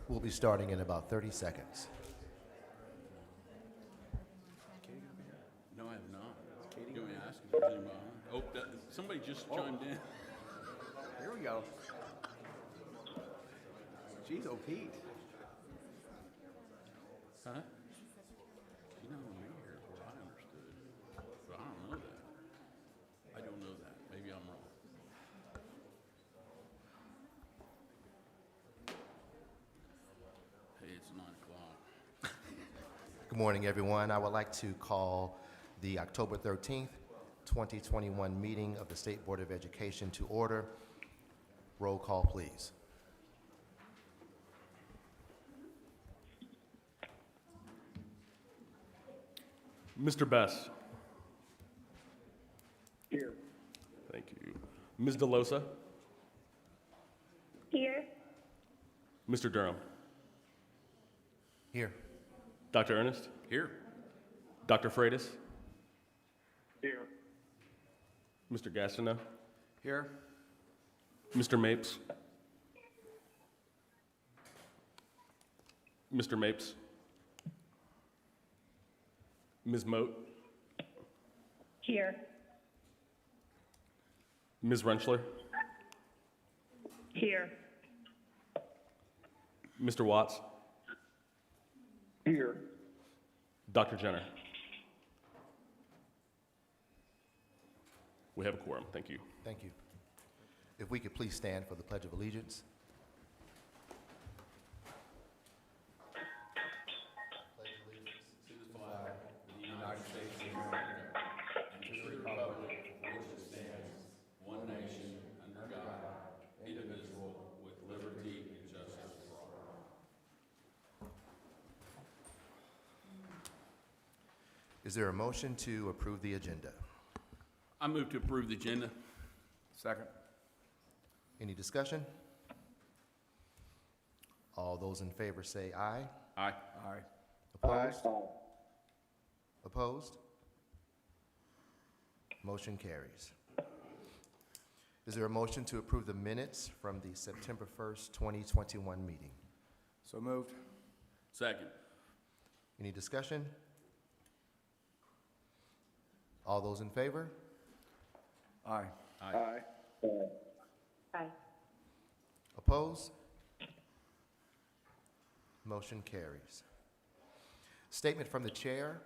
We'll be starting in about 30 seconds. No, I have not. You want me to ask if there's anybody on? Oh, somebody just chimed in. Here we go. Jeez, oh Pete. Huh? She's not gonna be here, is what I understood. But I don't know that. I don't know that. Maybe I'm wrong. Hey, it's 9 o'clock. Good morning, everyone. I would like to call the October 13th, 2021 meeting of the State Board of Education to order. Roll call, please. Mr. Best. Here. Thank you. Ms. DeLosa. Here. Mr. Durham. Here. Dr. Ernest. Here. Dr. Freitas. Here. Mr. Gastineau. Here. Mr. Mapes. Mr. Mapes. Ms. Moat. Here. Ms. Renschler. Here. Mr. Watts. Here. Dr. Jenner. We have a quorum. Thank you. Thank you. If we could please stand for the Pledge of Allegiance. Is there a motion to approve the agenda? I move to approve the agenda. Second. Any discussion? All those in favor say aye. Aye. Aye. Opposed? Opposed? Motion carries. Is there a motion to approve the minutes from the September 1st, 2021 meeting? So moved. Second. Any discussion? All those in favor? Aye. Aye. Aye. Opposed? Motion carries. Statement from the chair.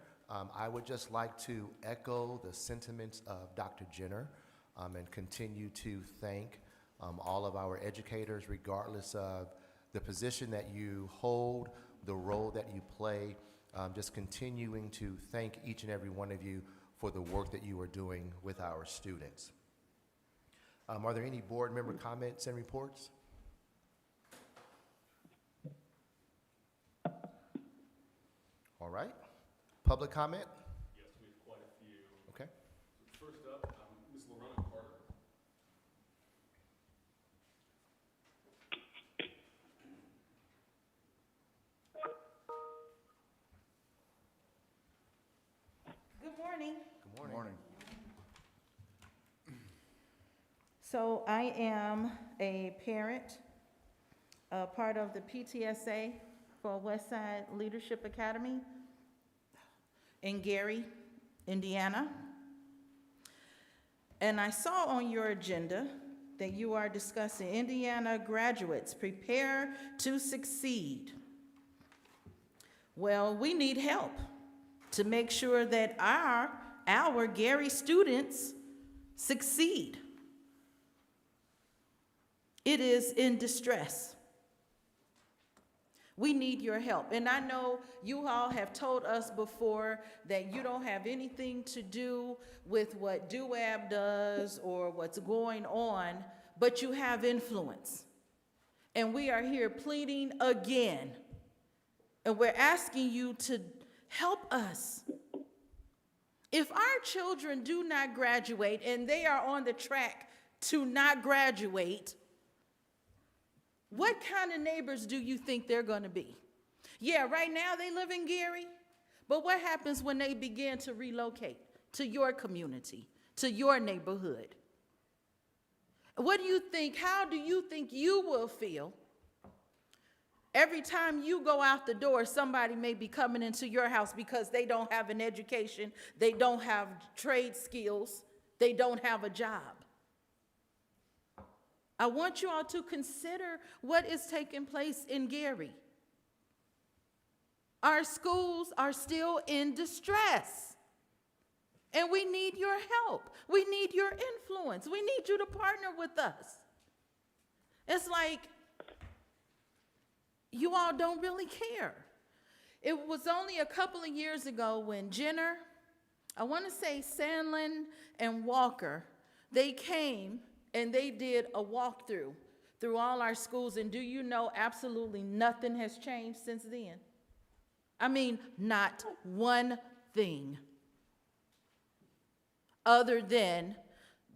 I would just like to echo the sentiments of Dr. Jenner and continue to thank all of our educators, regardless of the position that you hold, the role that you play, just continuing to thank each and every one of you for the work that you are doing with our students. Are there any board member comments and reports? All right. Public comment? Yes, we have quite a few. Okay. First up, Ms. Lorena Carter. Good morning. Good morning. Morning. So I am a parent, a part of the PTSA for Westside Leadership Academy in Gary, Indiana. And I saw on your agenda that you are discussing Indiana graduates prepare to succeed. Well, we need help to make sure that our Gary students succeed. It is in distress. We need your help. And I know you all have told us before that you don't have anything to do with what DUAB does or what's going on, but you have influence. And we are here pleading again. And we're asking you to help us. If our children do not graduate and they are on the track to not graduate, what kind of neighbors do you think they're going to be? Yeah, right now they live in Gary, but what happens when they begin to relocate to your community, to your neighborhood? What do you think, how do you think you will feel Every time you go out the door, somebody may be coming into your house because they don't have an education, they don't have trade skills, they don't have a job. I want you all to consider what is taking place in Gary. Our schools are still in distress. And we need your help. We need your influence. We need you to partner with us. It's like you all don't really care. It was only a couple of years ago when Jenner, I want to say Sandlin and Walker, they came and they did a walkthrough through all our schools. And do you know absolutely nothing has changed since then? I mean, not one thing. Other than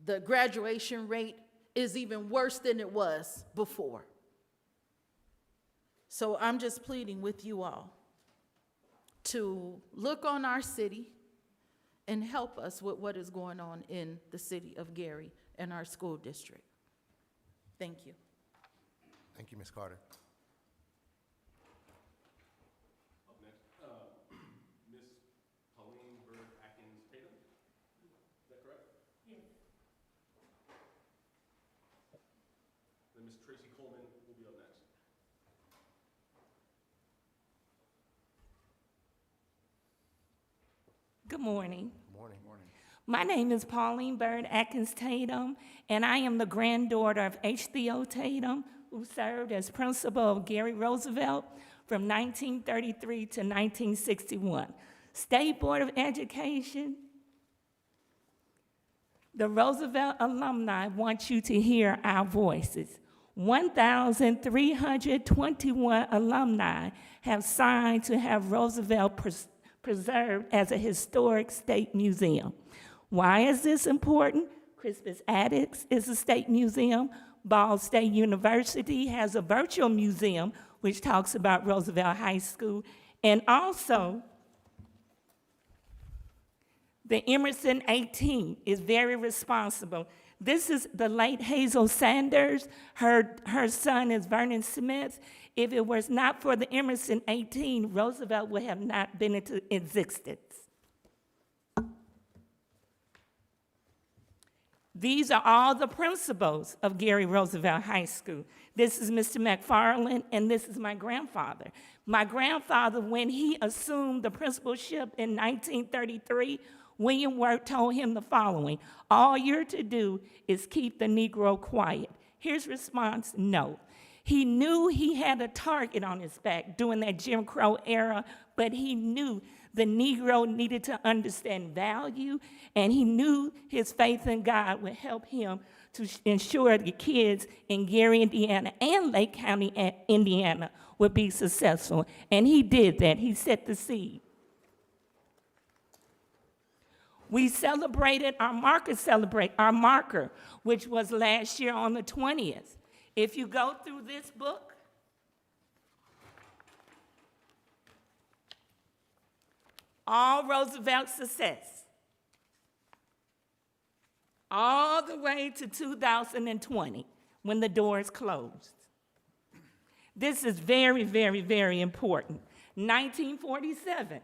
the graduation rate is even worse than it was before. So I'm just pleading with you all to look on our city and help us with what is going on in the city of Gary and our school district. Thank you. Thank you, Ms. Carter. Up next, Ms. Pauline Bird Atkins Tatum. Is that correct? Yes. Then Ms. Tracy Coleman will be up next. Good morning. Good morning. Morning. My name is Pauline Bird Atkins Tatum, and I am the granddaughter of H. Theo Tatum, who served as principal of Gary Roosevelt from 1933 to 1961. State Board of Education, the Roosevelt alumni want you to hear our voices. 1,321 alumni have signed to have Roosevelt preserved as a historic state museum. Why is this important? Crispus Attucks is a state museum. Ball State University has a virtual museum which talks about Roosevelt High School. And also, the Emerson 18 is very responsible. This is the late Hazel Sanders. Her son is Vernon Smith. If it was not for the Emerson 18, Roosevelt would have not been into existence. These are all the principals of Gary Roosevelt High School. This is Mr. McFarland, and this is my grandfather. My grandfather, when he assumed the principalship in 1933, William Wirt told him the following: all you're to do is keep the Negro quiet. His response, no. He knew he had a target on his back during that Jim Crow era, but he knew the Negro needed to understand value, and he knew his faith in God would help him to ensure the kids in Gary, Indiana, and Lake County, Indiana, would be successful. And he did that. He set the seed. We celebrated our marker, which was last year on the 20th. If you go through this book, all Roosevelt's success, all the way to 2020, when the doors closed. This is very, very, very important. 1947.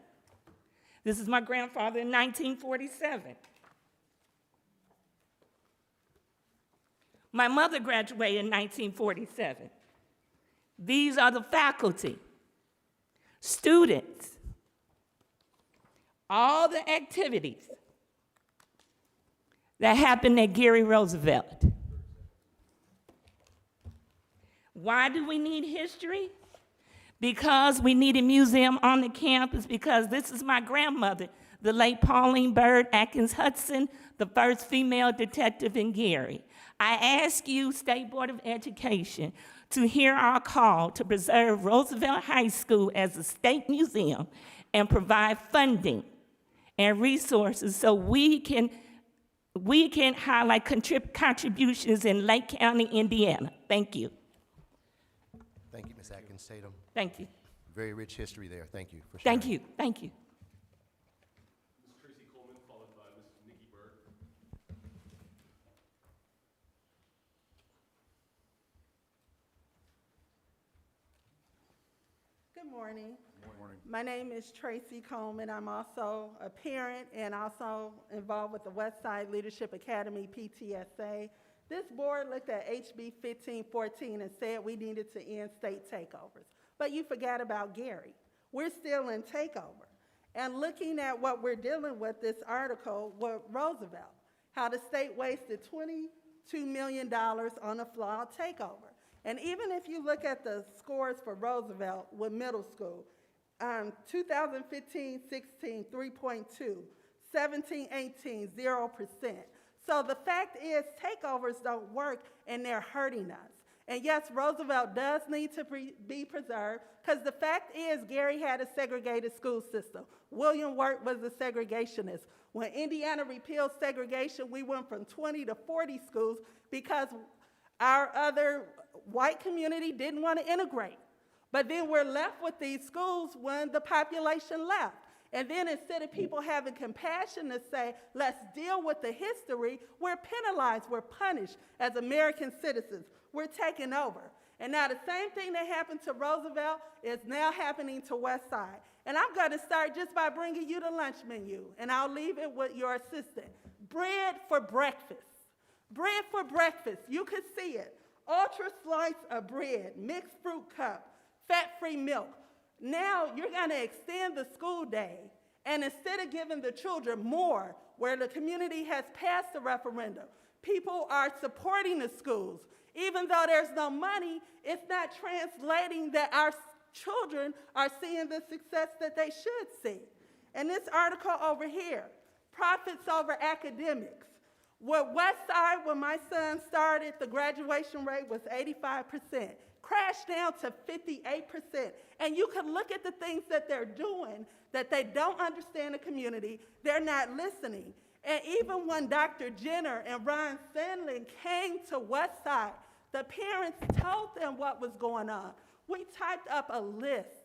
This is my grandfather in 1947. My mother graduated in 1947. These are the faculty, students, all the activities that happened at Gary Roosevelt. Why do we need history? Because we need a museum on the campus, because this is my grandmother, the late Pauline Bird Atkins Hudson, the first female detective in Gary. I ask you, State Board of Education, to hear our call to preserve Roosevelt High School as a state museum and provide funding and resources so we can highlight contributions in Lake County, Indiana. Thank you. Thank you, Ms. Atkins Tatum. Thank you. Very rich history there. Thank you for sharing. Thank you. Thank you. Ms. Tracy Coleman, followed by Ms. Nikki Bird. Good morning. Morning. My name is Tracy Coleman. I'm also a parent and also involved with the Westside Leadership Academy, PTSA. This board looked at HB 1514 and said we needed to end state takeovers. But you forgot about Gary. We're still in takeover. And looking at what we're dealing with, this article with Roosevelt, how the state wasted $22 million on a flawed takeover. And even if you look at the scores for Roosevelt with middle school, 2015-16, 3.2, 17-18, 0%. So the fact is takeovers don't work and they're hurting us. And yes, Roosevelt does need to be preserved because the fact is Gary had a segregated school system. William Wirt was a segregationist. When Indiana repealed segregation, we went from 20 to 40 schools because our other white community didn't want to integrate. But then we're left with these schools when the population left. And then instead of people having compassion to say, let's deal with the history, we're penalized, we're punished as American citizens. We're taken over. And now the same thing that happened to Roosevelt is now happening to Westside. And I'm going to start just by bringing you the lunch menu, and I'll leave it with your assistant. Bread for breakfast. Bread for breakfast. You can see it. Ultra slice of bread, mixed fruit cup, fat-free milk. Now you're going to extend the school day, and instead of giving the children more, where the community has passed a referendum, people are supporting the schools. Even though there's no money, it's not translating that our children are seeing the success that they should see. And this article over here, profits over academics. With Westside, when my son started, the graduation rate was 85%, crashed down to 58%. And you can look at the things that they're doing, that they don't understand the community, they're not listening. And even when Dr. Jenner and Ron Sandlin came to Westside, the parents told them what was going on. We typed up a list.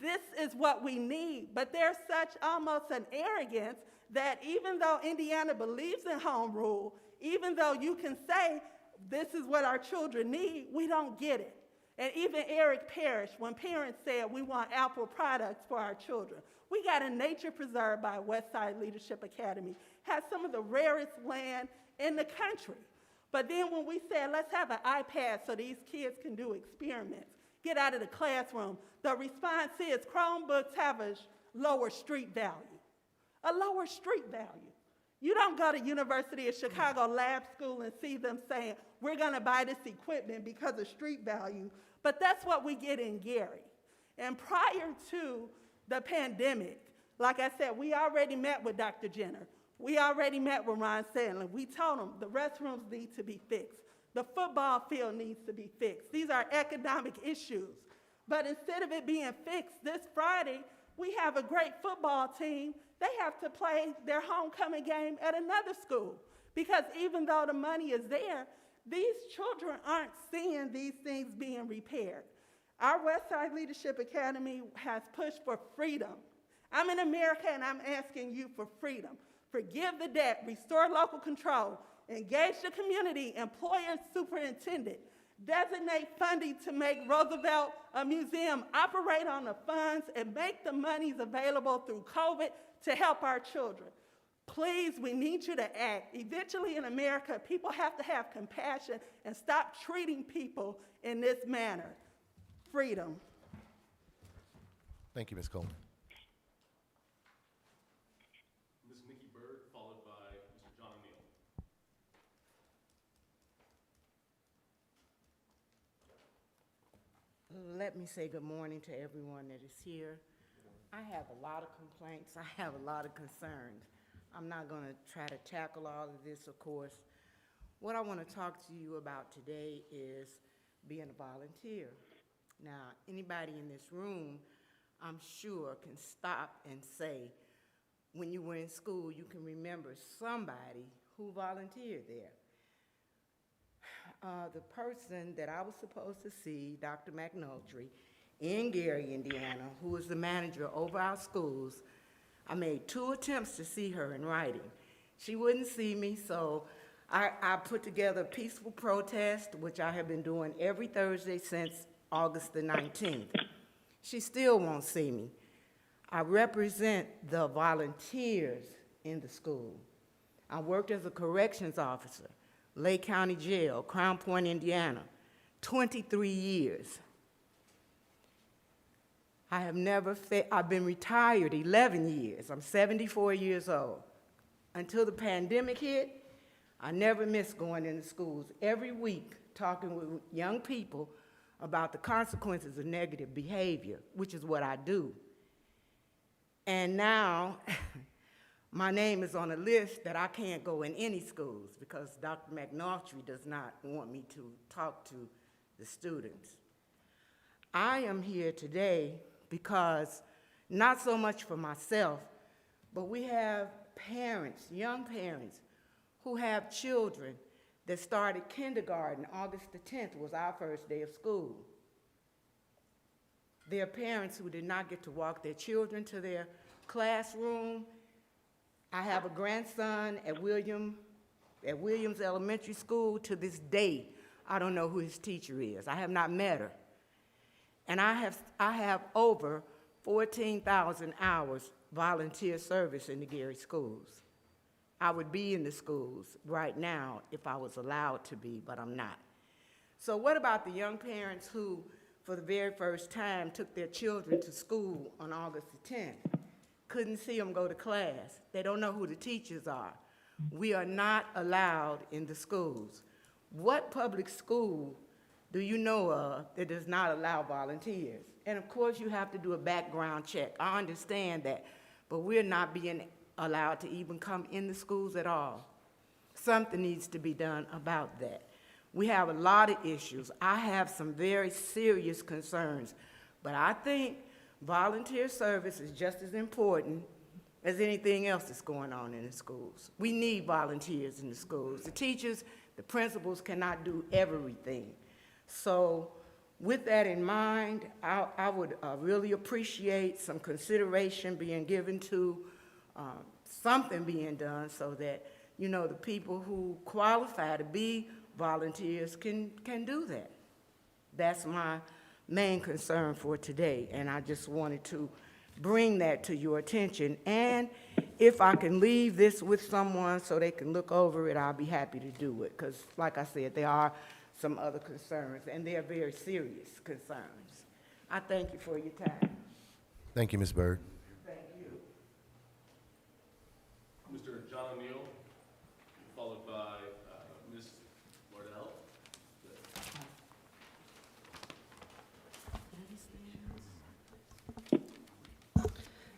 This is what we need. But there's such almost an arrogance that even though Indiana believes in home rule, even though you can say this is what our children need, we don't get it. And even Eric Parrish, when parents said we want Apple products for our children, we got a nature preserve by Westside Leadership Academy, has some of the rarest land in the country. But then when we said, let's have an iPad so these kids can do experiments, get out of the classroom, the response is Chromebooks have a lower street value. A lower street value. You don't go to University of Chicago Lab School and see them saying, we're going to buy this equipment because of street value, but that's what we get in Gary. And prior to the pandemic, like I said, we already met with Dr. Jenner. We already met with Ron Sandlin. We told them the restrooms need to be fixed. The football field needs to be fixed. These are economic issues. But instead of it being fixed this Friday, we have a great football team. They have to play their homecoming game at another school because even though the money is there, these children aren't seeing these things being repaired. Our Westside Leadership Academy has pushed for freedom. I'm in America and I'm asking you for freedom. Forgive the debt, restore local control, engage the community, employer superintendent, designate funding to make Roosevelt a museum, operate on the funds, and make the monies available through COVID to help our children. Please, we need you to act. Eventually in America, people have to have compassion and stop treating people in this manner. Freedom. Thank you, Ms. Coleman. Ms. Nikki Bird, followed by Mr. John O'Neill. Let me say good morning to everyone that is here. I have a lot of complaints. I have a lot of concerns. I'm not going to try to tackle all of this, of course. What I want to talk to you about today is being a volunteer. Now, anybody in this room, I'm sure, can stop and say, when you were in school, you can remember somebody who volunteered there. The person that I was supposed to see, Dr. McNulty, in Gary, Indiana, who was the manager over our schools, I made 2 attempts to see her in writing. She wouldn't see me, so I put together a peaceful protest, which I have been doing every Thursday since August the 19th. She still won't see me. I represent the volunteers in the school. I worked as a corrections officer, Lake County Jail, Crown Point, Indiana, 23 years. I've been retired 11 years. I'm 74 years old. Until the pandemic hit, I never missed going into schools every week talking with young people about the consequences of negative behavior, which is what I do. And now, my name is on a list that I can't go in any schools because Dr. McNaughtrey does not want me to talk to the students. I am here today because, not so much for myself, but we have parents, young parents, who have children that started kindergarten. August the 10th was our first day of school. There are parents who did not get to walk their children to their classroom. I have a grandson at Williams Elementary School. To this day, I don't know who his teacher is. I have not met her. And I have over 14,000 hours volunteer service in the Gary schools. I would be in the schools right now if I was allowed to be, but I'm not. So what about the young parents who, for the very first time, took their children to school on August the 10th? Couldn't see them go to class. They don't know who the teachers are. We are not allowed in the schools. What public school do you know of that does not allow volunteers? And of course, you have to do a background check. I understand that, but we're not being allowed to even come in the schools at all. Something needs to be done about that. We have a lot of issues. I have some very serious concerns, but I think volunteer service is just as important as anything else that's going on in the schools. We need volunteers in the schools. The teachers, the principals cannot do everything. So with that in mind, I would really appreciate some consideration being given to something being done so that, you know, the people who qualify to be volunteers can do that. That's my main concern for today, and I just wanted to bring that to your attention. And if I can leave this with someone so they can look over it, I'll be happy to do it, because like I said, there are some other concerns, and they are very serious concerns. I thank you for your time. Thank you, Ms. Byrd. Thank you. Mr. John O'Neill, followed by Ms. Wardell.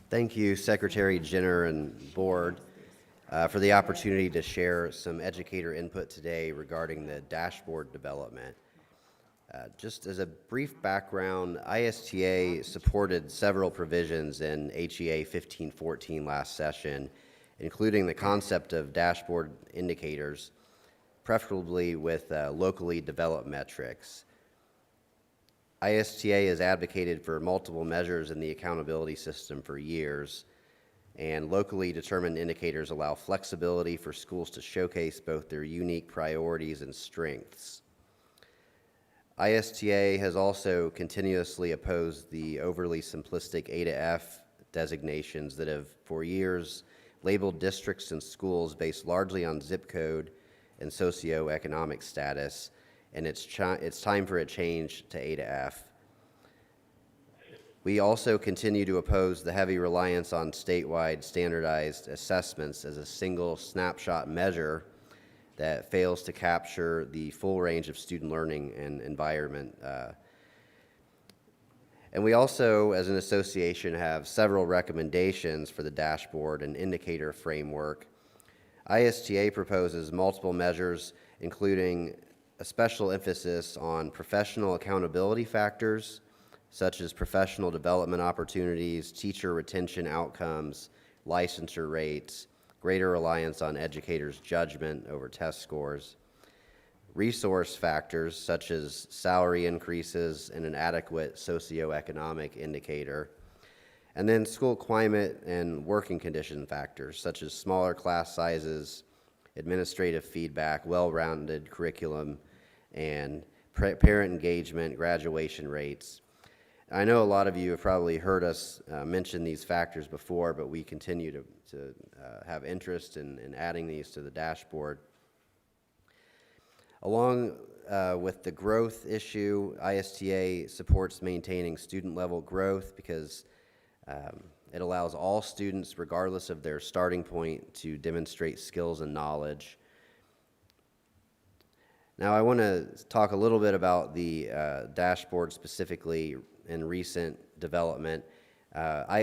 Thank you, Secretary Jenner and Board, for the opportunity to share some educator input today regarding the dashboard development. Just as a brief background, ISTA supported several provisions in HEA 1514 last session, including the concept of dashboard indicators, preferably with locally developed metrics. ISTA has advocated for multiple measures in the accountability system for years, and locally determined indicators allow flexibility for schools to showcase both their unique priorities and strengths. ISTA has also continuously opposed the overly simplistic A to F designations that have, for years, labeled districts and schools based largely on zip code and socioeconomic status, and it's time for a change to A to F. We also continue to oppose the heavy reliance on statewide standardized assessments as a single snapshot measure that fails to capture the full range of student learning and environment. And we also, as an association, have several recommendations for the dashboard and indicator framework. ISTA proposes multiple measures, including a special emphasis on professional accountability factors, such as professional development opportunities, teacher retention outcomes, licensure rates, greater reliance on educators' judgment over test scores, resource factors such as salary increases and an adequate socioeconomic indicator, and then school climate and working condition factors such as smaller class sizes, administrative feedback, well-rounded curriculum, and parent engagement, graduation rates. I know a lot of you have probably heard us mention these factors before, but we continue to have interest in adding these to the dashboard. Along with the growth issue, ISTA supports maintaining student-level growth because it allows all students, regardless of their starting point, to demonstrate skills and knowledge. Now, I want to talk a little bit about the dashboard specifically in recent development.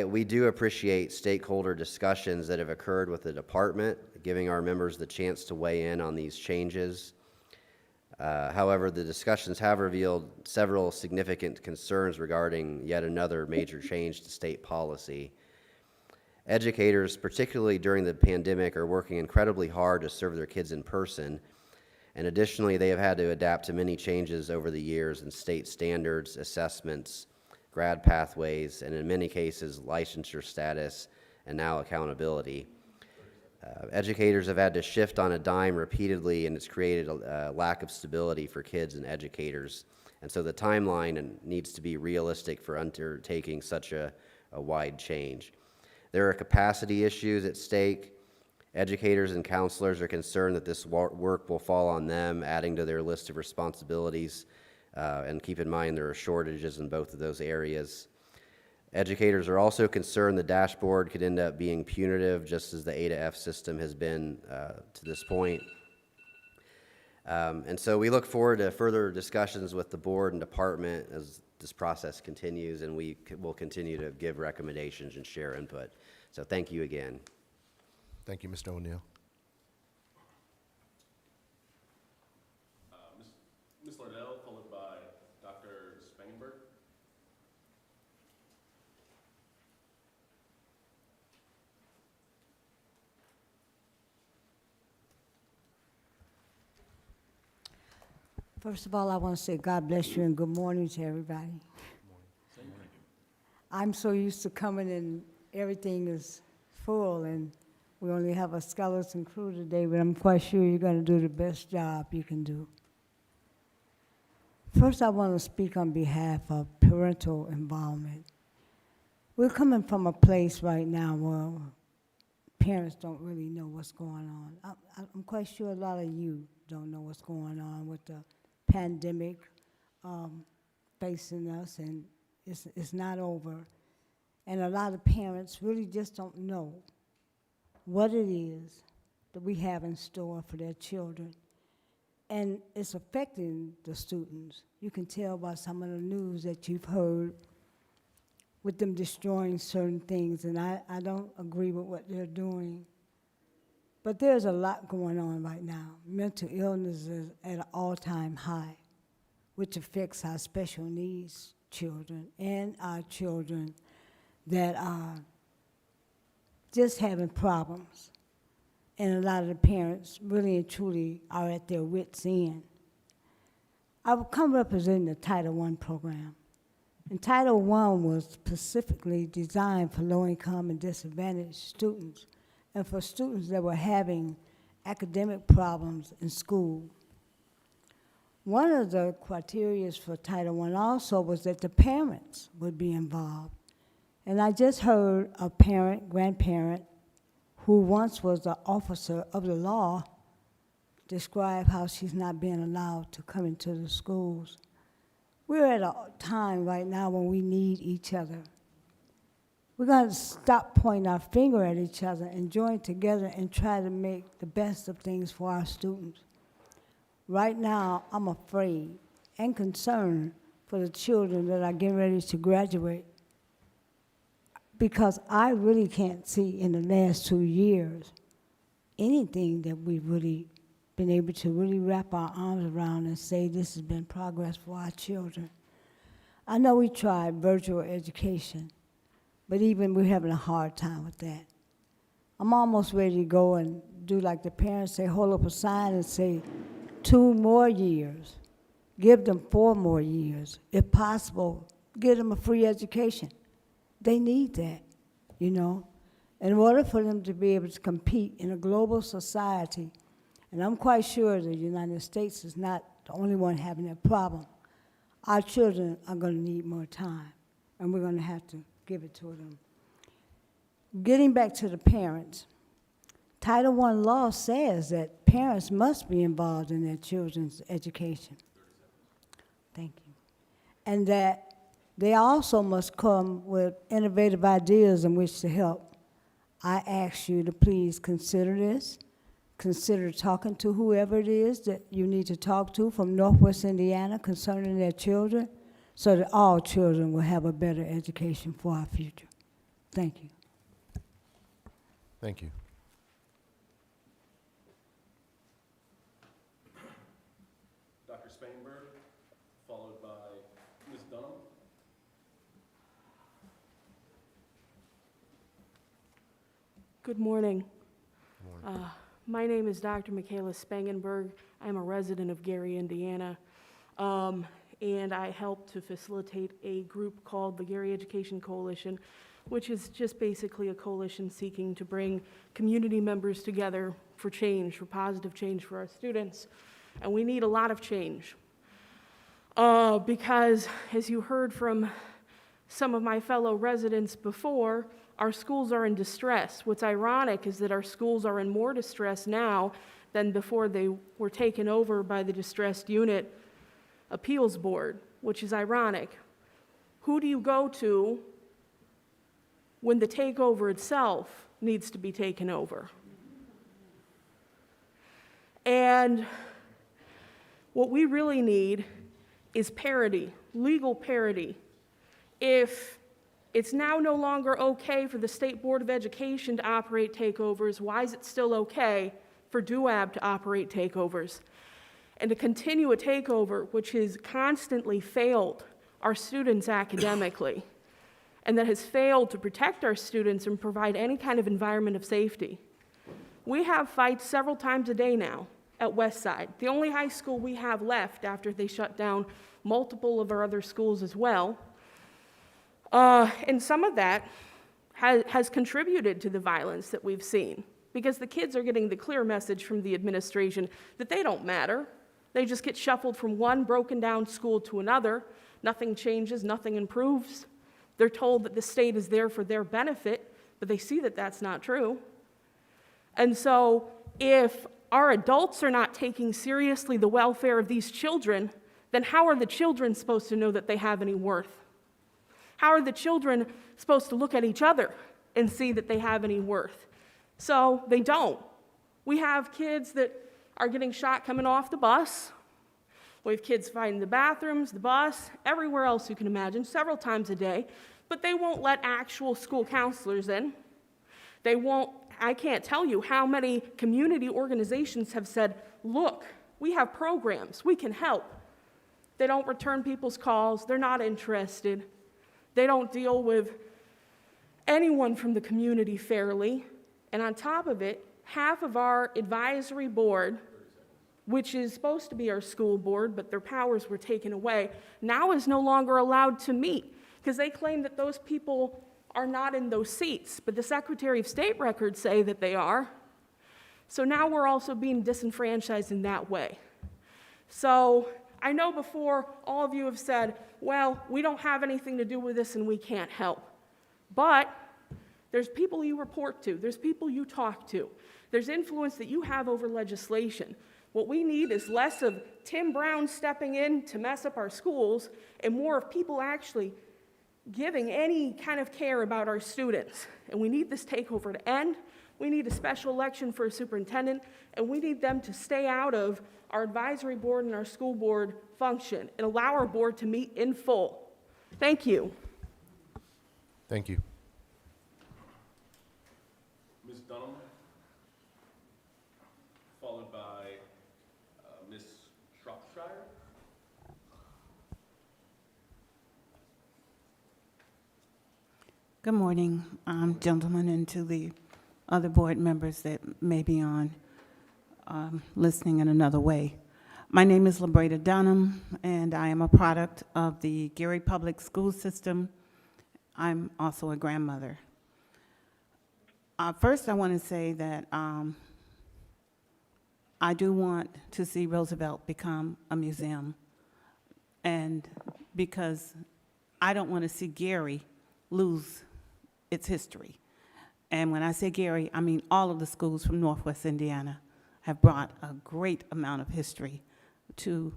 We do appreciate stakeholder discussions that have occurred with the department, giving our members the chance to weigh in on these changes. However, the discussions have revealed several significant concerns regarding yet another major change to state policy. Educators, particularly during the pandemic, are working incredibly hard to serve their kids in person, and additionally, they have had to adapt to many changes over the years in state standards, assessments, grad pathways, and in many cases, licensure status, and now accountability. Educators have had to shift on a dime repeatedly, and it's created a lack of stability for kids and educators. And so the timeline needs to be realistic for undertaking such a wide change. There are capacity issues at stake. Educators and counselors are concerned that this work will fall on them, adding to their list of responsibilities. And keep in mind there are shortages in both of those areas. Educators are also concerned the dashboard could end up being punitive, just as the A to F system has been to this point. And so we look forward to further discussions with the board and department as this process continues, and we will continue to give recommendations and share input. So thank you again. Thank you, Mr. O'Neill. Ms. Lardell, followed by Dr. Spangenberg. First of all, I want to say God bless you and good morning to everybody. I'm so used to coming and everything is full and we only have a skeleton crew today, but I'm quite sure you're going to do the best job you can do. First, I want to speak on behalf of parental involvement. We're coming from a place right now where parents don't really know what's going on. I'm quite sure a lot of you don't know what's going on with the pandemic facing us, and it's not over. And a lot of parents really just don't know what it is that we have in store for their children. And it's affecting the students. You can tell by some of the news that you've heard with them destroying certain things, and I don't agree with what they're doing. But there's a lot going on right now. Mental illness is at an all-time high, which affects our special needs children and our children that are just having problems. And a lot of the parents really and truly are at their wits' end. I will come representing the Title I program. And Title I was specifically designed for low-income and disadvantaged students and for students that were having academic problems in school. One of the criteria for Title I also was that the parents would be involved. And I just heard a parent, grandparent, who once was an officer of the law, describe how she's not being allowed to come into the schools. We're at a time right now when we need each other. We're going to stop pointing our finger at each other and join together and try to make the best of things for our students. Right now, I'm afraid and concerned for the children that are getting ready to graduate, because I really can't see in the last 2 years anything that we've really been able to really wrap our arms around and say this has been progress for our children. I know we tried virtual education, but even we're having a hard time with that. I'm almost ready to go and do like the parents say, hold up a sign and say 2 more years. Give them 4 more years. If possible, give them a free education. They need that, you know, in order for them to be able to compete in a global society. And I'm quite sure the United States is not the only one having that problem. Our children are going to need more time. and we're going to have to give it to them. Getting back to the parents, Title I law says that parents must be involved in their children's education. Thank you. And that they also must come with innovative ideas in which to help. I ask you to please consider this. Consider talking to whoever it is that you need to talk to from Northwest Indiana concerning their children, so that all children will have a better education for our future. Thank you. Thank you. Dr. Spangenberg, followed by Ms. Dunham. Good morning. My name is Dr. Michaela Spangenberg. I'm a resident of Gary, Indiana, and I help to facilitate a group called the Gary Education Coalition, which is just basically a coalition seeking to bring community members together for change, for positive change for our students. And we need a lot of change. Because, as you heard from some of my fellow residents before, our schools are in distress. What's ironic is that our schools are in more distress now than before they were taken over by the Distressed Unit Appeals Board, which is ironic. Who do you go to when the takeover itself needs to be taken over? And what we really need is parity, legal parity. If it's now no longer okay for the State Board of Education to operate takeovers, why is it still okay for DUAB to operate takeovers? And to continue a takeover which has constantly failed our students academically, and that has failed to protect our students and provide any kind of environment of safety. We have fights several times a day now at Westside, the only high school we have left after they shut down multiple of our other schools as well. And some of that has contributed to the violence that we've seen, because the kids are getting the clear message from the administration that they don't matter. They just get shuffled from one broken down school to another. Nothing changes, nothing improves. They're told that the state is there for their benefit, but they see that that's not true. And so if our adults are not taking seriously the welfare of these children, then how are the children supposed to know that they have any worth? How are the children supposed to look at each other and see that they have any worth? So they don't. We have kids that are getting shot coming off the bus. We have kids fighting the bathrooms, the bus, everywhere else you can imagine, several times a day, but they won't let actual school counselors in. They won't, I can't tell you how many community organizations have said, look, we have programs, we can help. They don't return people's calls, they're not interested. They don't deal with anyone from the community fairly. And on top of it, half of our advisory board, which is supposed to be our school board, but their powers were taken away, now is no longer allowed to meet because they claim that those people are not in those seats, but the Secretary of State records say that they are. So now we're also being disenfranchised in that way. So I know before all of you have said, well, we don't have anything to do with this and we can't help. But there's people you report to, there's people you talk to, there's influence that you have over legislation. What we need is less of Tim Brown stepping in to mess up our schools and more of people actually giving any kind of care about our students. And we need this takeover to end. We need a special election for a superintendent, and we need them to stay out of our advisory board and our school board function and allow our board to meet in full. Thank you. Thank you. Ms. Dunham, followed by Ms. Shropshire. Good morning, gentlemen, and to the other board members that may be on listening in another way. My name is LaBreda Dunham, and I am a product of the Gary Public School System. I'm also a grandmother. First, I want to say that I do want to see Roosevelt become a museum, and because I don't want to see Gary lose its history. And when I say Gary, I mean all of the schools from Northwest Indiana have brought a great amount of history to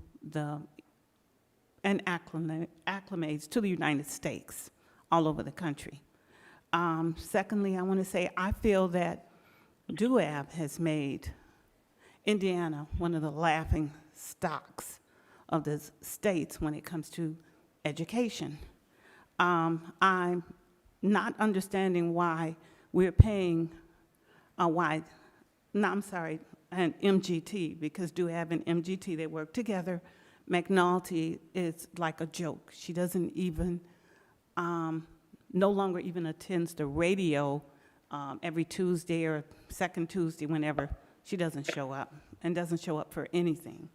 and acclimates to the United States all over the country. Secondly, I want to say I feel that DUAB has made Indiana one of the laughing stocks of the states when it comes to education. I'm not understanding why we're paying an MGT, because DUAB and MGT, they work together. McNulty is like a joke. She doesn't even, no longer even attends the radio every Tuesday or second Tuesday, whenever she doesn't show up, and doesn't show up for anything.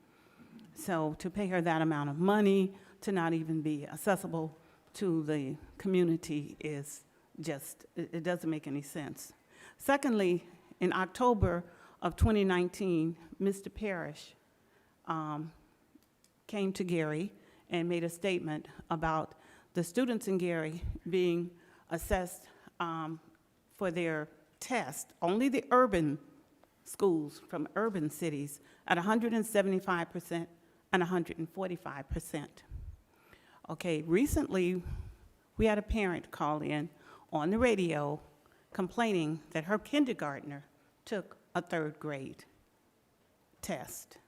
So to pay her that amount of money, to not even be accessible to the community is just, it doesn't make any sense. Secondly, in October of 2019, Mr. Parrish came to Gary and made a statement about the students in Gary being assessed for their test, only the urban schools from urban cities, at 175% and 145%. Okay, recently, we had a parent call in on the radio complaining that her kindergartner took a third grade test.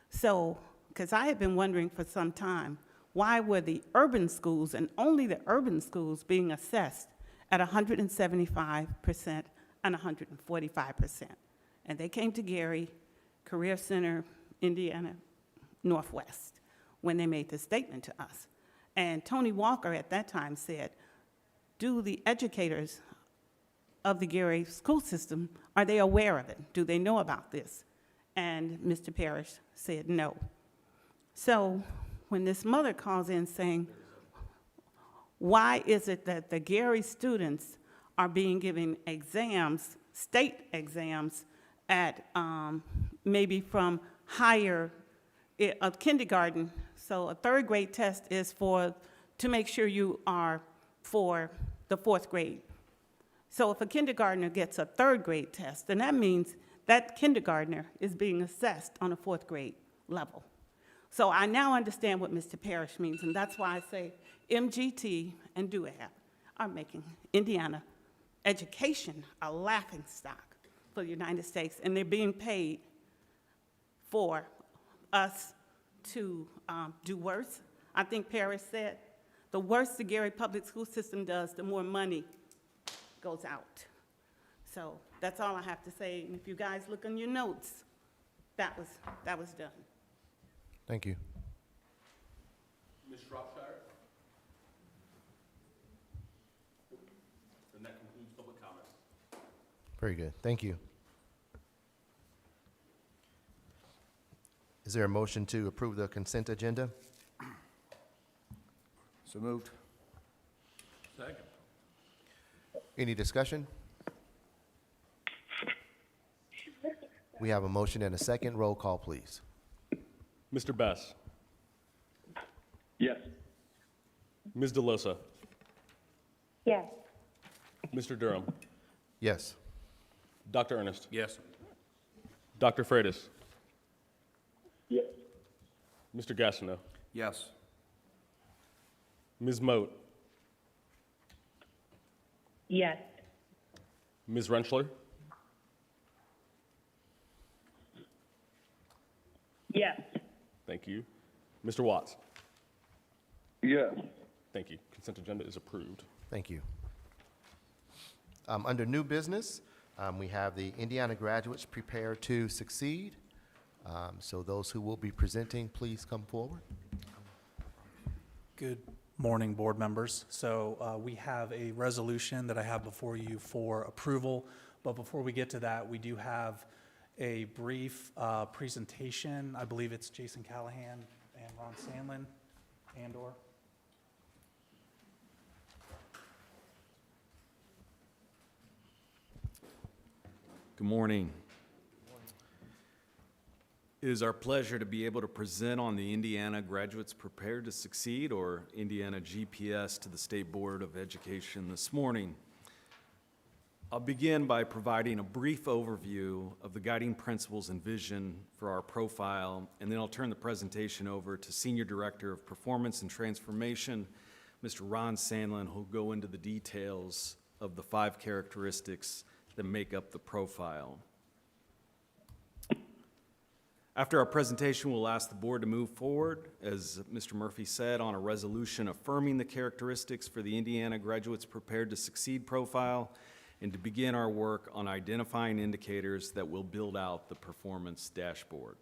So, because I had been wondering for some time, why were the urban schools, and only the urban schools, being assessed at 175% and 145%? And they came to Gary, Career Center, Indiana, Northwest, when they made this statement to us. And Tony Walker at that time said, do the educators of the Gary school system, are they aware of it? Do they know about this? And Mr. Parrish said no. So when this mother calls in saying, why is it that the Gary students are being given exams, state exams, at maybe from higher, of kindergarten, so a third grade test is to make sure you are for the fourth grade. So if a kindergartner gets a third grade test, then that means that kindergartner is being assessed on a fourth grade level. So I now understand what Mr. Parrish means, and that's why I say MGT and DUAB are making Indiana education a laughing stock for the United States, and they're being paid for us to do worse. I think Parrish said, the worse the Gary public school system does, the more money goes out. So that's all I have to say. And if you guys look on your notes, that was done. Thank you. Ms. Shropshire? And that concludes public comments. Very good. Thank you. Is there a motion to approve the consent agenda? So moved. Second. Any discussion? We have a motion and a second. Roll call, please. Mr. Bess? Yes. Ms. DeLosa? Yes. Mr. Durham? Yes. Dr. Ernest? Yes. Dr. Freitas? Yes. Mr. Gastineau? Yes. Ms. Moat? Yes. Ms. Rentschler? Yes. Thank you. Mr. Watts? Yes. Thank you. Consent agenda is approved. Thank you. Under new business, we have the Indiana graduates prepare to succeed. So those who will be presenting, please come forward. Good morning, board members. So we have a resolution that I have before you for approval. But before we get to that, we do have a brief presentation. I believe it's Jason Callahan and Ron Sandlin, and/or. Good morning. It is our pleasure to be able to present on the Indiana Graduates Prepared to Succeed, or Indiana GPS, to the State Board of Education this morning. I'll begin by providing a brief overview of the guiding principles and vision for our profile, and then I'll turn the presentation over to Senior Director of Performance and Transformation, Mr. Ron Sandlin, who'll go into the details of the 5 characteristics that make up the profile. After our presentation, we'll ask the board to move forward, as Mr. Murphy said, on a resolution affirming the characteristics for the Indiana Graduates Prepared to Succeed profile, and to begin our work on identifying indicators that will build out the performance dashboard.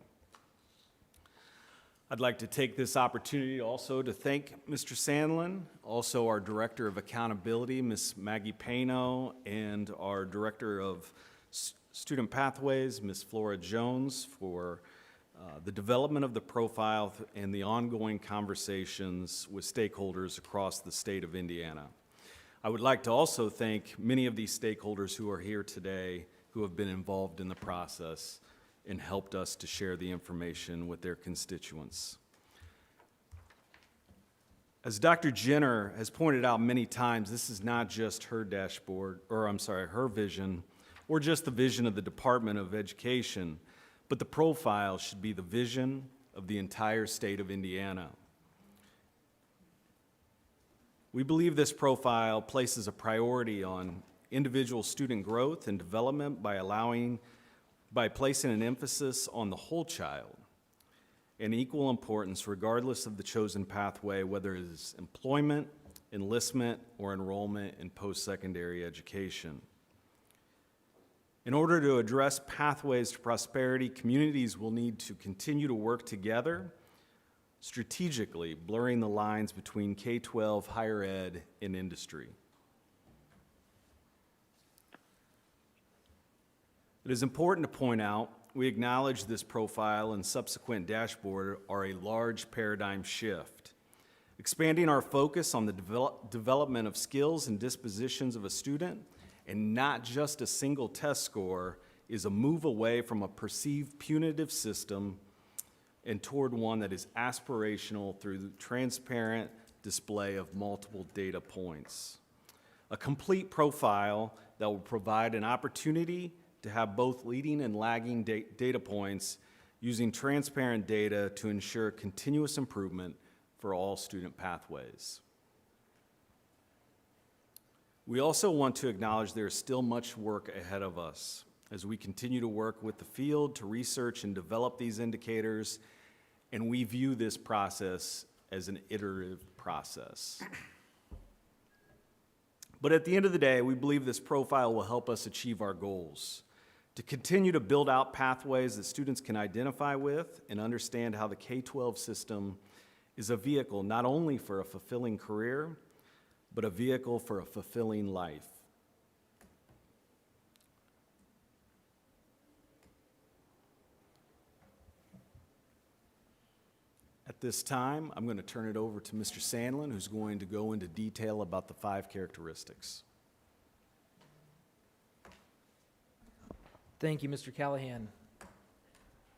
I'd like to take this opportunity also to thank Mr. Sandlin, also our Director of Accountability, Ms. Maggie Payno, and our Director of Student Pathways, Ms. Flora Jones, for the development of the profile and the ongoing conversations with stakeholders across the state of Indiana. I would like to also thank many of these stakeholders who are here today who have been involved in the process and helped us to share the information with their constituents. As Dr. Jenner has pointed out many times, this is not just her dashboard, or I'm sorry, her vision, or just the vision of the Department of Education, but the profile should be the vision of the entire state of Indiana. We believe this profile places a priority on individual student growth and development by placing an emphasis on the whole child, and equal importance regardless of the chosen pathway, whether it is employment, enlistment, or enrollment in post-secondary education. In order to address pathways to prosperity, communities will need to continue to work together strategically, blurring the lines between K-12, higher ed, and industry. It is important to point out, we acknowledge this profile and subsequent dashboard are a large paradigm shift. Expanding our focus on the development of skills and dispositions of a student, and not just a single test score, is a move away from a perceived punitive system and toward one that is aspirational through the transparent display of multiple data points. A complete profile that will provide an opportunity to have both leading and lagging data points using transparent data to ensure continuous improvement for all student pathways. We also want to acknowledge there is still much work ahead of us as we continue to work with the field to research and develop these indicators, and we view this process as an iterative process. But at the end of the day, we believe this profile will help us achieve our goals, to continue to build out pathways that students can identify with and understand how the K-12 system is a vehicle not only for a fulfilling career, but a vehicle for a fulfilling life. At this time, I'm going to turn it over to Mr. Sandlin, who's going to go into detail about the 5 characteristics. Thank you, Mr. Callahan.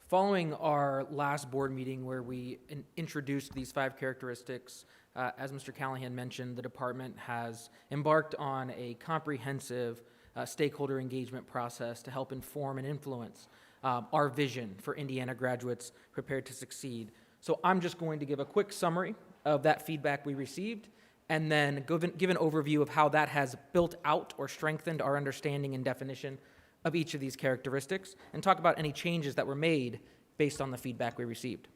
Following our last board meeting where we introduced these 5 characteristics, as Mr. Callahan mentioned, the department has embarked on a comprehensive stakeholder engagement process to help inform and influence our vision for Indiana graduates prepared to succeed. So I'm just going to give a quick summary of that feedback we received, and then give an overview of how that has built out or strengthened our understanding and definition of each of these characteristics, and talk about any changes that were made based on the feedback we received.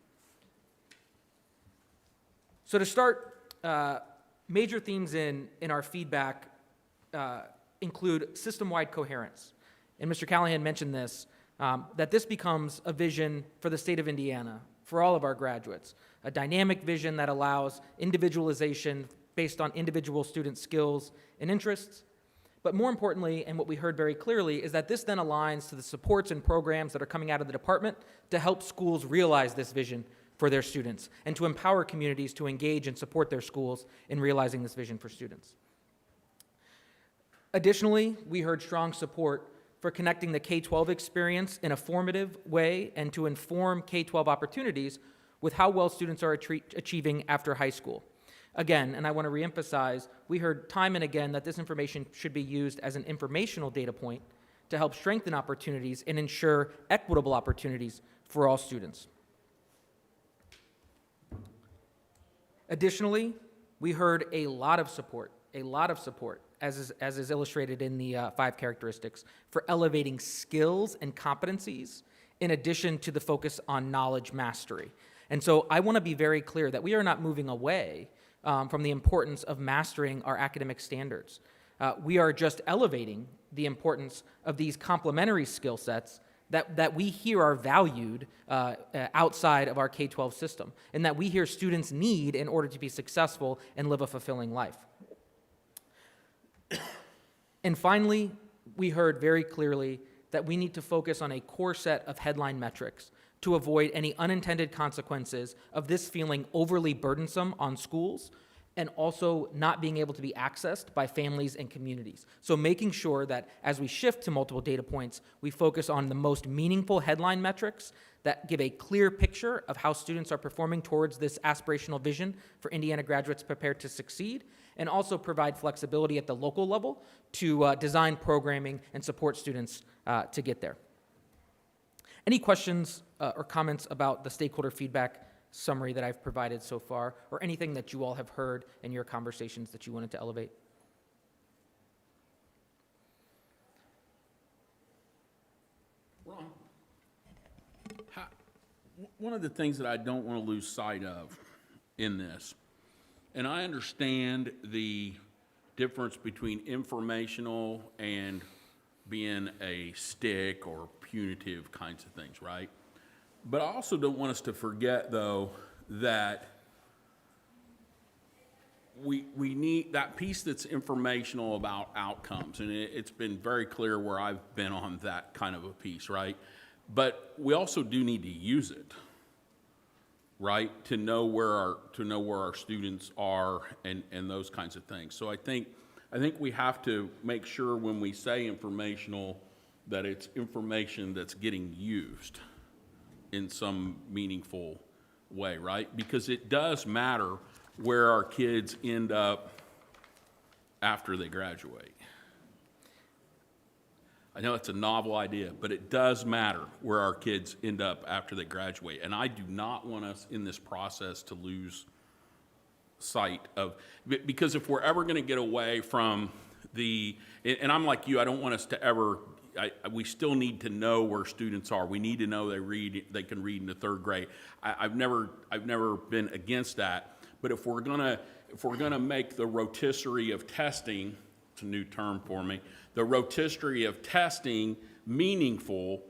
So to start, major themes in our feedback include system-wide coherence. And Mr. Callahan mentioned this, that this becomes a vision for the state of Indiana, for all of our graduates, a dynamic vision that allows individualization based on individual student skills and interests. But more importantly, and what we heard very clearly, is that this then aligns to the supports and programs that are coming out of the department to help schools realize this vision for their students and to empower communities to engage and support their schools in realizing this vision for students. Additionally, we heard strong support for connecting the K-12 experience in a formative way and to inform K-12 opportunities with how well students are achieving after high school. Again, and I want to reemphasize, we heard time and again that this information should be used as an informational data point to help strengthen opportunities and ensure equitable opportunities for all students. Additionally, we heard a lot of support, as is illustrated in the 5 characteristics, for elevating skills and competencies in addition to the focus on knowledge mastery. And so I want to be very clear that we are not moving away from the importance of mastering our academic standards. We are just elevating the importance of these complementary skill sets that we hear are valued outside of our K-12 system, and that we hear students need in order to be successful and live a fulfilling life. And finally, we heard very clearly that we need to focus on a core set of headline metrics to avoid any unintended consequences of this feeling overly burdensome on schools and also not being able to be accessed by families and communities. So making sure that as we shift to multiple data points, we focus on the most meaningful headline metrics that give a clear picture of how students are performing towards this aspirational vision for Indiana graduates prepared to succeed, and also provide flexibility at the local level to design programming and support students to get there. Any questions or comments about the stakeholder feedback summary that I've provided so far, or anything that you all have heard in your conversations that you wanted to elevate? Ron, one of the things that I don't want to lose sight of in this, and I understand the difference between informational and being a stick or punitive kinds of things, right? But I also don't want us to forget, though, that we need that piece that's informational about outcomes, and it's been very clear where I've been on that kind of a piece, right? But we also do need to use it, right, to know where our students are and those kinds of things. So I think we have to make sure when we say informational that it's information that's getting used in some meaningful way, right? Because it does matter where our kids end up after they graduate. I know it's a novel idea, but it does matter where our kids end up after they graduate. And I do not want us in this process to lose sight of, because if we're ever going to get away from and I'm like you, I don't want us to ever, we still need to know where students are. We need to know they can read in the 3rd grade. I've never been against that. But if we're gonna make the rotisserie of testing, it's a new term for me, the rotisserie of testing meaningful,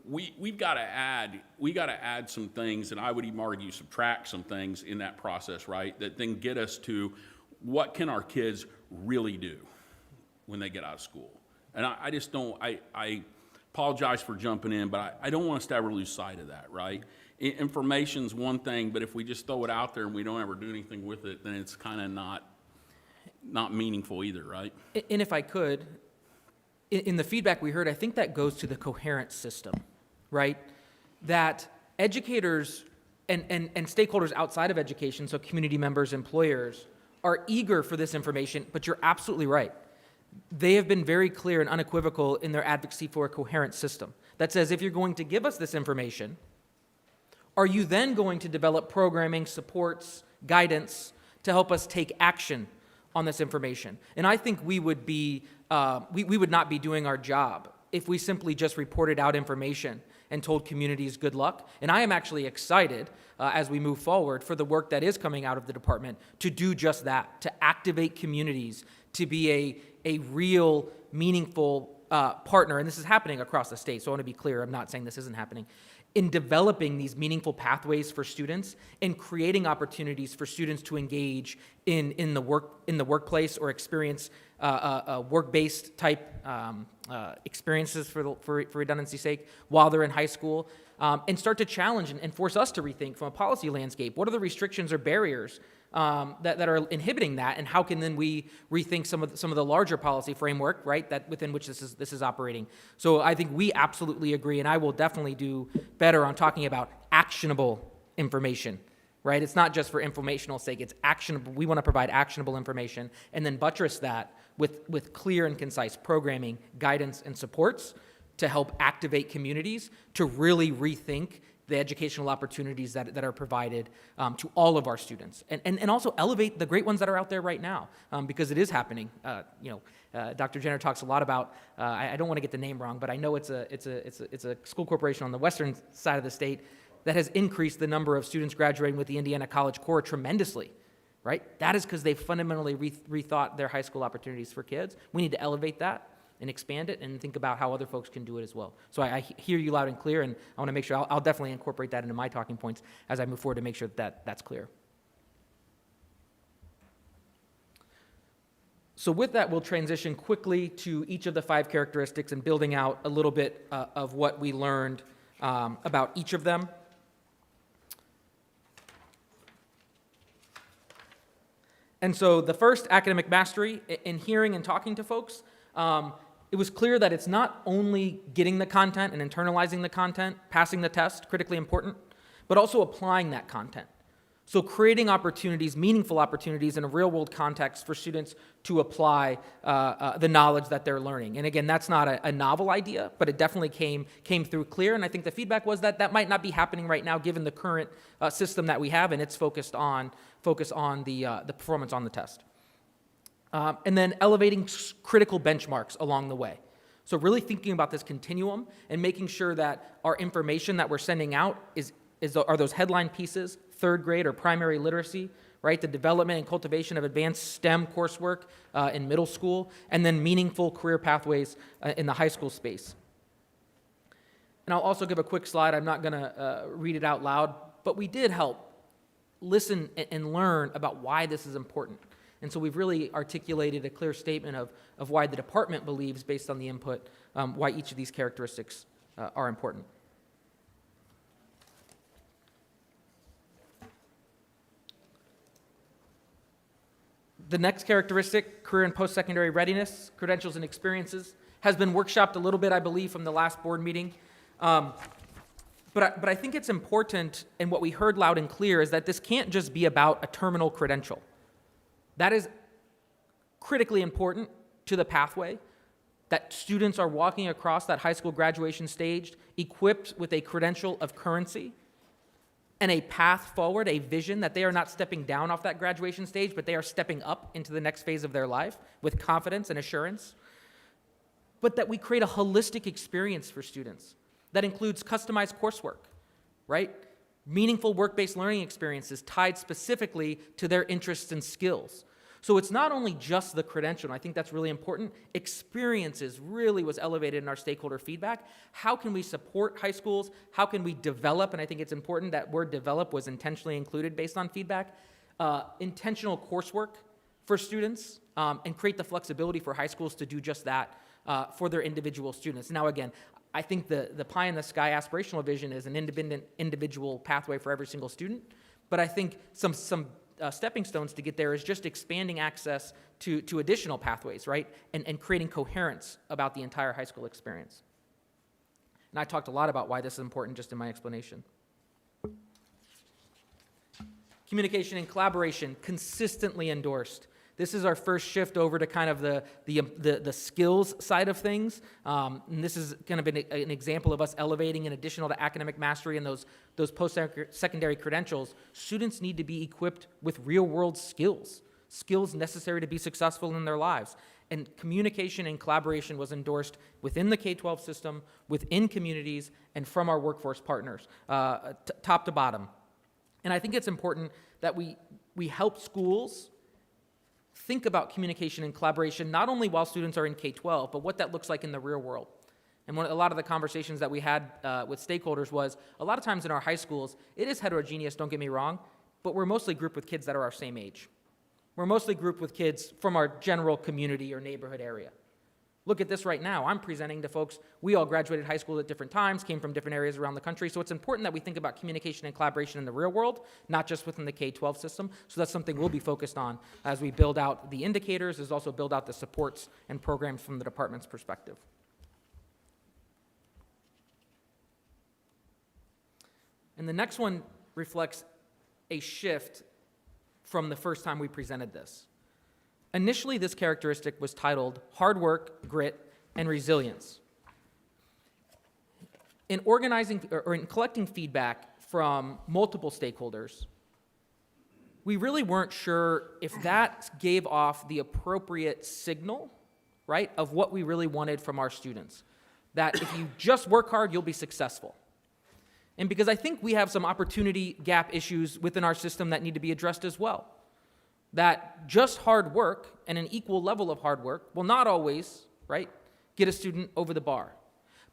we've got to add some things, and I would even argue subtract some things in that process, right? That then get us to what can our kids really do when they get out of school. And I just don't, I apologize for jumping in, but I don't want us to ever lose sight of that, right? Information's one thing, but if we just throw it out there and we don't ever do anything with it, then it's kind of not meaningful either, right? And if I could, in the feedback we heard, I think that goes to the coherent system, right? That educators and stakeholders outside of education, so community members, employers, are eager for this information, but you're absolutely right. They have been very clear and unequivocal in their advocacy for a coherent system that says if you're going to give us this information, are you then going to develop programming, supports, guidance to help us take action on this information? And I think we would be, we would not be doing our job if we simply just reported out information and told communities good luck. And I am actually excited as we move forward for the work that is coming out of the department to do just that, to activate communities, to be a real, meaningful partner, and this is happening across the state, so I want to be clear, I'm not saying this isn't happening, in developing these meaningful pathways for students and creating opportunities for students to engage in the workplace or experience work-based type experiences for redundancy's sake while they're in high school, and start to challenge and force us to rethink from a policy landscape. What are the restrictions or barriers that are inhibiting that, and how can then we rethink some of the larger policy framework, right, that within which this is operating. So I think we absolutely agree, and I will definitely do better on talking about actionable information, right? It's not just for informational sake, it's actionable. We want to provide actionable information and then buttress that with clear and concise programming, guidance, and supports to help activate communities to really rethink the educational opportunities that are provided to all of our students, and also elevate the great ones that are out there right now, because it is happening. Dr. Jenner talks a lot about. I don't want to get the name wrong, but I know it's a school corporation on the western side of the state that has increased the number of students graduating with the Indiana College Core tremendously. Right? That is because they've fundamentally rethought their high school opportunities for kids. We need to elevate that and expand it and think about how other folks can do it as well. So I hear you loud and clear, and I want to make sure I'll definitely incorporate that into my talking points as I move forward to make sure that that's clear. So with that, we'll transition quickly to each of the 5 characteristics and building out a little bit of what we learned about each of them. And so the first, academic mastery, in hearing and talking to folks, it was clear that it's not only getting the content and internalizing the content, passing the test, critically important, but also applying that content. So creating opportunities, meaningful opportunities in a real-world context for students to apply the knowledge that they're learning. And again, that's not a novel idea, but it definitely came through clear, and I think the feedback was that might not be happening right now given the current system that we have, and it's focus on the performance on the test. And then elevating critical benchmarks along the way. So really thinking about this continuum and making sure that our information that we're sending out are those headline pieces, third grade or primary literacy, right? The development and cultivation of advanced STEM coursework in middle school, and then meaningful career pathways in the high school space. And I'll also give a quick slide. I'm not going to read it out loud, but we did help listen and learn about why this is important. And so we've really articulated a clear statement of why the department believes, based on the input, why each of these characteristics are important. The next characteristic, career and post-secondary readiness, credentials and experiences, has been workshopped a little bit, I believe, from the last board meeting. But I think it's important, and what we heard loud and clear is that this can't just be about a terminal credential. That is critically important to the pathway, that students are walking across that high school graduation stage equipped with a credential of currency and a path forward, a vision that they are not stepping down off that graduation stage, but they are stepping up into the next phase of their life with confidence and assurance. But that we create a holistic experience for students that includes customized coursework, right? Meaningful work-based learning experiences tied specifically to their interests and skills. So it's not only just the credential, and I think that's really important. Experiences really was elevated in our stakeholder feedback. How can we support high schools? How can we develop, and I think it's important that word develop was intentionally included based on feedback, intentional coursework for students, and create the flexibility for high schools to do just that for their individual students. Now again, I think the pie in the sky aspirational vision is an independent individual pathway for every single student, but I think some stepping stones to get there is just expanding access to additional pathways, right? And creating coherence about the entire high school experience. And I talked a lot about why this is important just in my explanation. Communication and collaboration, consistently endorsed. This is our first shift over to kind of the skills side of things. And this is kind of an example of us elevating, in addition to academic mastery and those post-secondary credentials, students need to be equipped with real-world skills necessary to be successful in their lives. And communication and collaboration was endorsed within the K-12 system, within communities, and from our workforce partners, top to bottom. And I think it's important that we help schools think about communication and collaboration, not only while students are in K-12, but what that looks like in the real world. And a lot of the conversations that we had with stakeholders was, a lot of times in our high schools, it is heterogeneous, don't get me wrong, but we're mostly grouped with kids that are our same age. We're mostly grouped with kids from our general community or neighborhood area. Look at this right now. I'm presenting to folks. We all graduated high school at different times, came from different areas around the country. So it's important that we think about communication and collaboration in the real world, not just within the K-12 system. So that's something we'll be focused on as we build out the indicators, as also build out the supports and programs from the department's perspective. And the next one reflects a shift from the first time we presented this. Initially, this characteristic was titled Hard Work, Grit, and Resilience. In organizing or in collecting feedback from multiple stakeholders, we really weren't sure if that gave off the appropriate signal, right, of what we really wanted from our students. That if you just work hard, you'll be successful. And because I think we have some opportunity gap issues within our system that need to be addressed as well. That just hard work and an equal level of hard work will not always, right, get a student over the bar.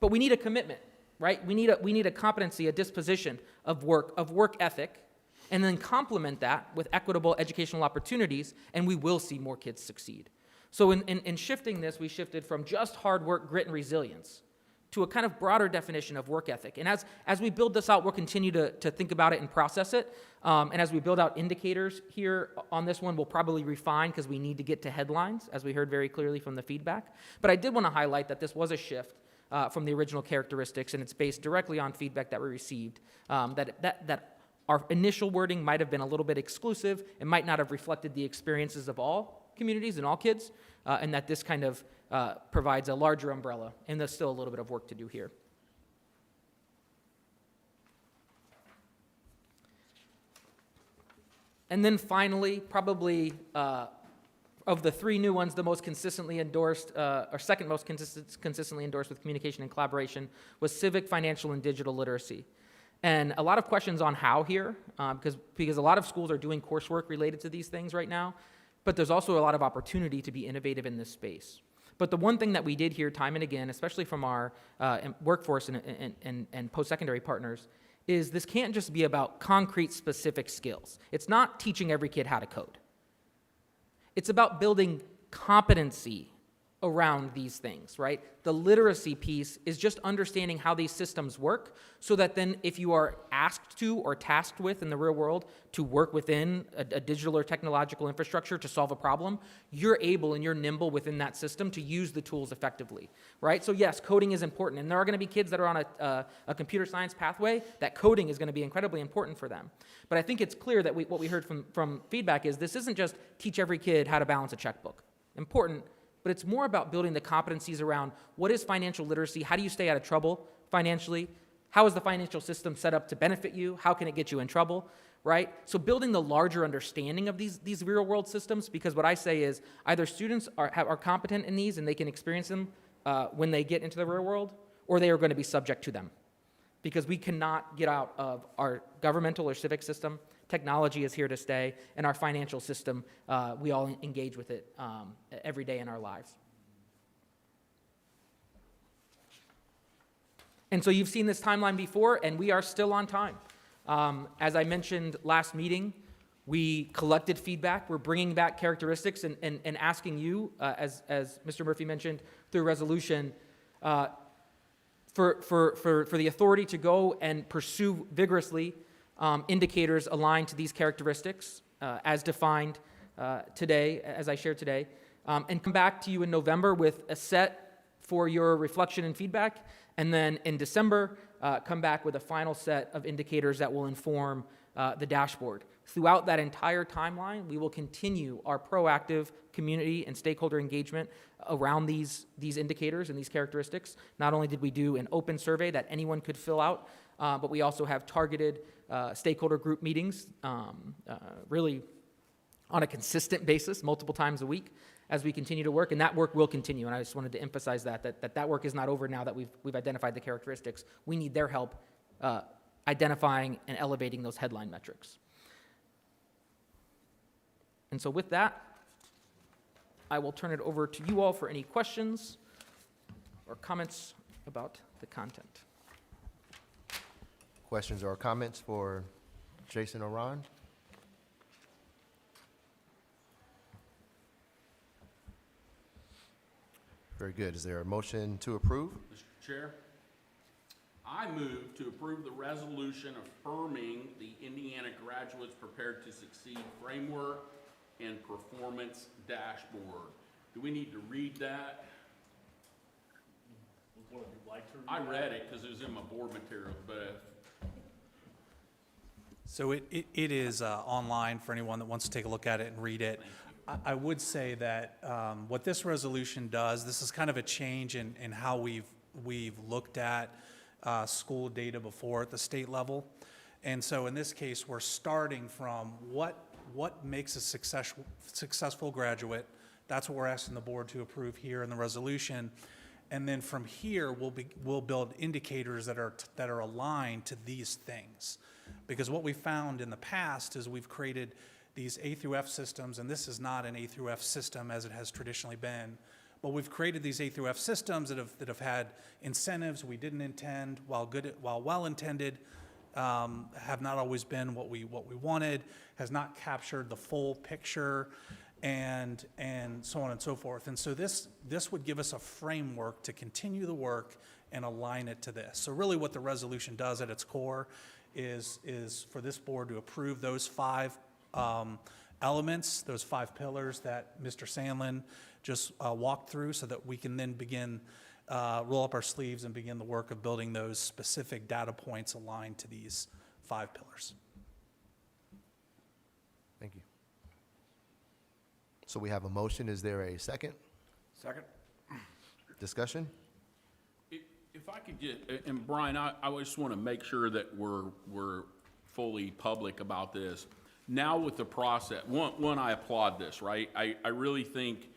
But we need a commitment, right? We need a competency, a disposition of work ethic, and then complement that with equitable educational opportunities, and we will see more kids succeed. So in shifting this, we shifted from just hard work, grit, and resilience to a kind of broader definition of work ethic. And as we build this out, we'll continue to think about it and process it. And as we build out indicators here on this one, we'll probably refine because we need to get to headlines, as we heard very clearly from the feedback. But I did want to highlight that this was a shift from the original characteristics, and it's based directly on feedback that we received, that our initial wording might have been a little bit exclusive. It might not have reflected the experiences of all communities and all kids, and that this kind of provides a larger umbrella, and there's still a little bit of work to do here. And then finally, probably of the three new ones, the most consistently endorsed, or second most consistently endorsed with communication and collaboration was civic, financial, and digital literacy. And a lot of questions on how here, because a lot of schools are doing coursework related to these things right now, but there's also a lot of opportunity to be innovative in this space. But the one thing that we did here time and again, especially from our workforce and post-secondary partners, is this can't just be about concrete specific skills. It's not teaching every kid how to code. It's about building competency around these things, right? The literacy piece is just understanding how these systems work so that then if you are asked to or tasked with in the real world to work within a digital or technological infrastructure to solve a problem, you're able and you're nimble within that system to use the tools effectively, right? So yes, coding is important, and there are going to be kids that are on a computer science pathway that coding is going to be incredibly important for them. But I think it's clear that what we heard from feedback is this isn't just teach every kid how to balance a checkbook. Important, but it's more about building the competencies around what is financial literacy, how do you stay out of trouble financially, how is the financial system set up to benefit you, how can it get you in trouble, right? So building the larger understanding of these real world systems, because what I say is either students are competent in these and they can experience them when they get into the real world, or they are going to be subject to them. Because we cannot get out of our governmental or civic system. Technology is here to stay, and our financial system, we all engage with it every day in our lives. And so you've seen this timeline before, and we are still on time. As I mentioned last meeting, we collected feedback. We're bringing back characteristics and asking you, as Mr. Murphy mentioned, through resolution, for the authority to go and pursue vigorously indicators aligned to these characteristics as defined today, as I shared today, and come back to you in November with a set for your reflection and feedback, and then in December, come back with a final set of indicators that will inform the dashboard. Throughout that entire timeline, we will continue our proactive community and stakeholder engagement around these indicators and these characteristics. Not only did we do an open survey that anyone could fill out, but we also have targeted stakeholder group meetings, really on a consistent basis, multiple times a week, as we continue to work, and that work will continue. And I just wanted to emphasize that work is not over now that we've identified the characteristics. We need their help identifying and elevating those headline metrics. And so with that, I will turn it over to you all for any questions or comments about the content. Questions or comments for Jason or Ron? very good. Is there a motion to approve? Mr. Chair, I move to approve the resolution affirming the Indiana Graduates Prepared to Succeed Framework and Performance Dashboard. Do we need to read that? Would one of you like to read I that? read it because it was in my board materials, but So it is online for anyone that wants to take a look at it and read it. I would say that what this resolution does, this is kind of a change in how we've looked at school data before at the state level. And so in this case, we're starting from what makes a successful graduate. That's what we're asking the board to approve here in the resolution. And then from here, we'll build indicators that are aligned to these things. Because what we found in the past is we've created these A through F systems, and this is not an A through F system as it has traditionally been. But we've created these A through F systems that have had incentives we didn't intend, while well intended, have not always been what we wanted, has not captured the full picture, and so on and so forth. And so this would give us a framework to continue the work and align it to this. So really what the resolution does at its core is for this board to approve those 5 elements, those 5 pillars that Mr. Sandlin just walked through, so that we can then begin, roll up our sleeves and begin the work of building those specific data points aligned to these 5 pillars. Thank you. So we have a motion. Is there a second? Second? Discussion? if I could just, and Brian, I just want to make sure that we're fully public about this. Now with the process, one, I applaud this, right? I really think,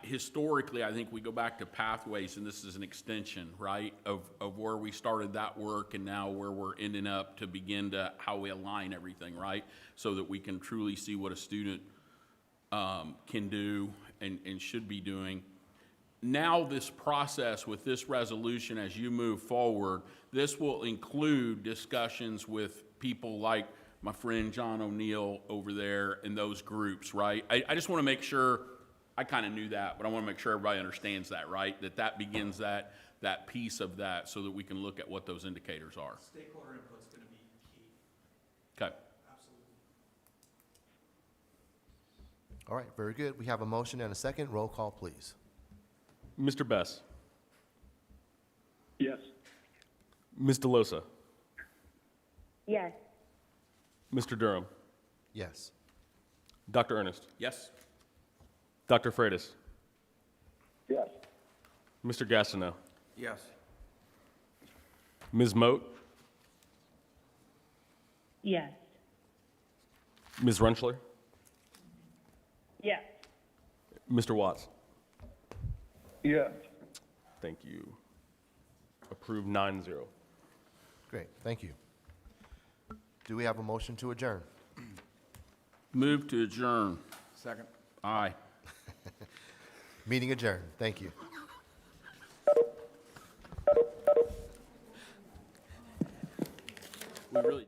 historically, I think we go back to pathways, and this is an extension, right, of where we started that work and now where we're ending up to begin to, how we align everything, right? So that we can truly see what a student can do and should be doing. Now this process with this resolution, as you move forward, this will include discussions with people like my friend John O'Neill over there and those groups, right? I just want to make sure, I kind of knew that, but I want to make sure everybody understands that, right? That begins that piece of that so that we can look at what those indicators are. Stakeholder input's going to be key. Okay. Absolutely. All right, very good. We have a motion and a second. Roll call, please. Mr. Bess. Yes. Ms. DeLosa. Yes. Mr. Durham. Yes. Dr. Ernest. Yes? Dr. Freitas. Yes. Mr. Gastineau. Yes. Ms. Moat. Yes. Ms. Runchler. Yes. Mr. Watts. Yes. Thank you. Approved 9-0. Great, thank you. Do we have a motion to adjourn? Move to adjourn. Second? Aye. Meeting adjourned. Thank you. We really